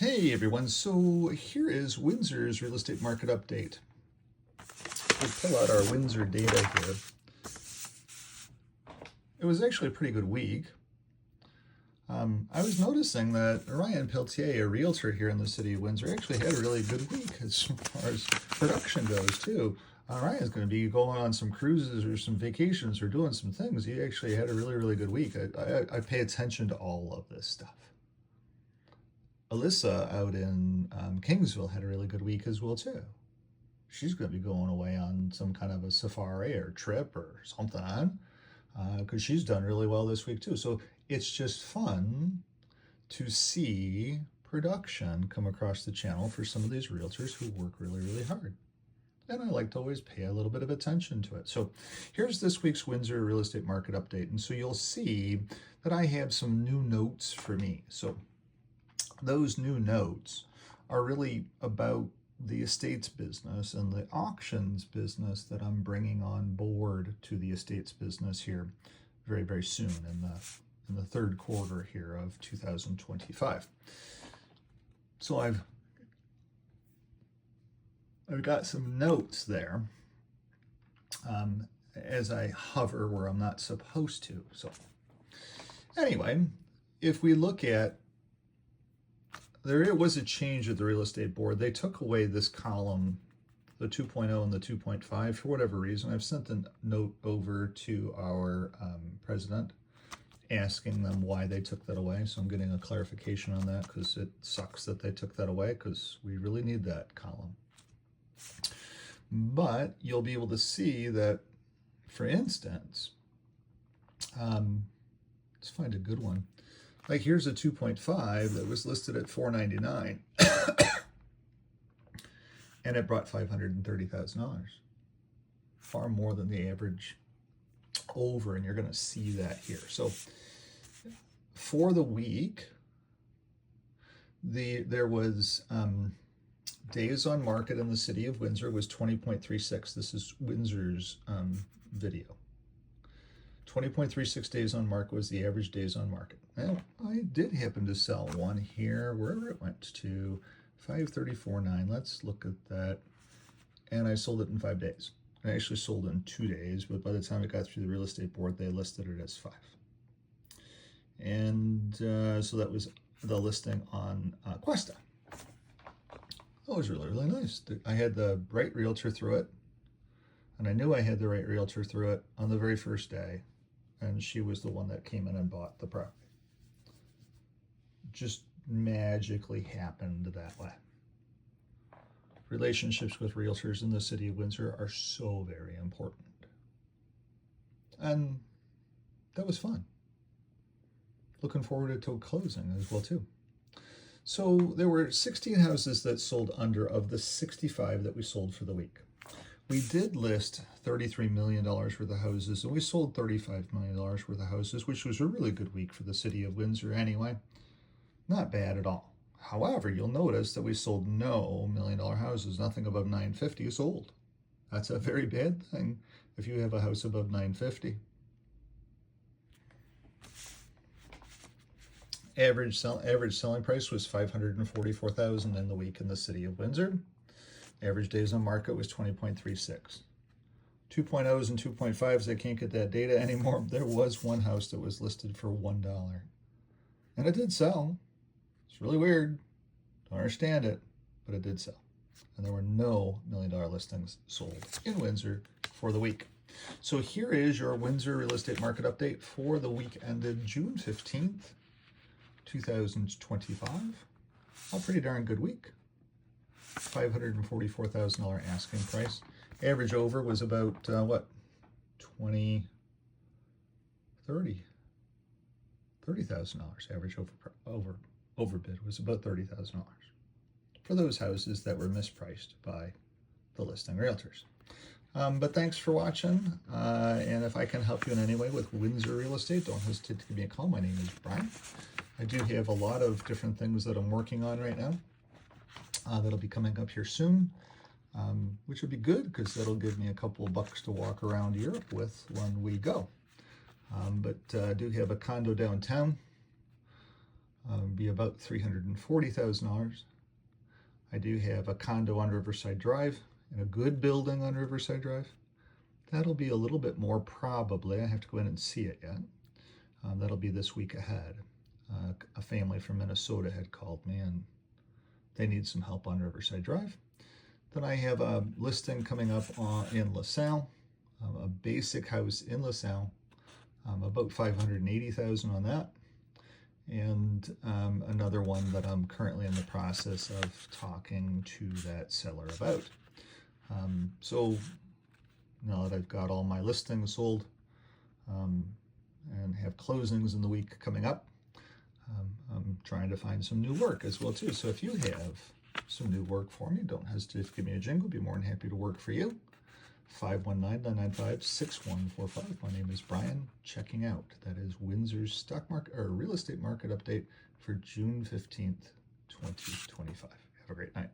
Hey everyone, so here is Windsor's real estate market update. We'll pull out our Windsor data here. It was actually a pretty good week. I was noticing that Ryan Peltier, a realtor here in the city of Windsor, actually had a really good week as far as production goes too. Ryan's going to be going on some cruises or some vacations or doing some things. He actually had a really good week. I pay attention to all of this stuff. Alyssa out in Kingsville had a really good week as well too. She's going to be going away on some kind of a safari or trip or something because she's done really well this week too. So it's just fun to see production come across the channel for some of these realtors who work really hard. And I like to always pay a little bit of attention to it. So here's this week's Windsor real estate market update. And so you'll see that I have some new notes for me. So those new notes are really about the estates business and the auctions business that I'm bringing on board to the estates business here very soon in the third quarter here of 2025. So I've got some notes there as I hover where I'm not supposed to. So anyway, if we look at there was a change at the real estate board. They took away this column, the 2.0 and the 2.5 for whatever reason. I've sent a note over to our president asking them why they took that away. So I'm getting a clarification on that because it sucks that they took that away because we really need that column. But you'll be able to see that, for instance, let's find a good one. Like here's a 2.5 that was listed at $499 and it brought $530,000, far more than the average over, and you're going to see that here. So for the week, there was days on market in the city of Windsor was 20.36. This is Windsor's video. 20.36 days on market was the average days on market. Now, I did happen to sell one here, wherever it went to, 534.9. Let's look at that. And I sold it in 5 days. I actually sold it in 2 days, but by the time it got through the real estate board, they listed it as 5. And so that was the listing on Questa. That was really nice. I had the right realtor through it, and I knew I had the right realtor through it on the very first day. And she was the one that came in and bought the property. Just magically happened that way. Relationships with realtors in the city of Windsor are so very important. And that was fun. Looking forward to closing as well too. So there were 16 houses that sold under of the 65 that we sold for the week. We did list $33 million worth of houses, and we sold $35 million worth of houses, which was a really good week for the city of Windsor anyway. Not bad at all. However, you'll notice that we sold no $1 million houses. Nothing above $950 is sold. That's a very bad thing if you have a house above $950. Average selling price was $544,000 in the week in the city of Windsor. Average days on market was 20.36. 2.0s and 2.5s, I can't get that data anymore. There was one house that was listed for $1. And it did sell. It's really weird. Don't understand it, but it did sell. And there were no $1 million listings sold in Windsor for the week. So here is your Windsor real estate market update for the week ended June 15th, 2025. A pretty darn good week. $544,000 asking price. Average over was about $30,000 average overbid was about $30,000 for those houses that were mispriced by the listing realtors. But thanks for watching, and if I can help you in any way with Windsor real estate, don't hesitate to give me a call. My name is Brian. I do have a lot of different things that I'm working on right now. That'll be coming up here soon, which will be good because that'll give me a couple of bucks to walk around Europe with when we go. But I do have a condo downtown. be about $340,000. I do have a condo on Riverside Drive and a good building on Riverside Drive. That'll be a little bit more probably. I have to go in and see it yet. That'll be this week ahead. A family from Minnesota had called me and they need some help on Riverside Drive. Then I have a listing coming up in LaSalle, a basic house in LaSalle, about $580,000 on that. And another one that I'm currently in the process of talking to that seller about. So now that I've got all my listings sold and have closings in the week coming up, I'm trying to find some new work as well too. So if you have some new work for me, don't hesitate to give me a jingle. Be more than happy to work for you. 519-995-6145. My name is Brian. Checking out. That is Windsor's stock market or real estate market update for June 15th, 2025. Have a great night.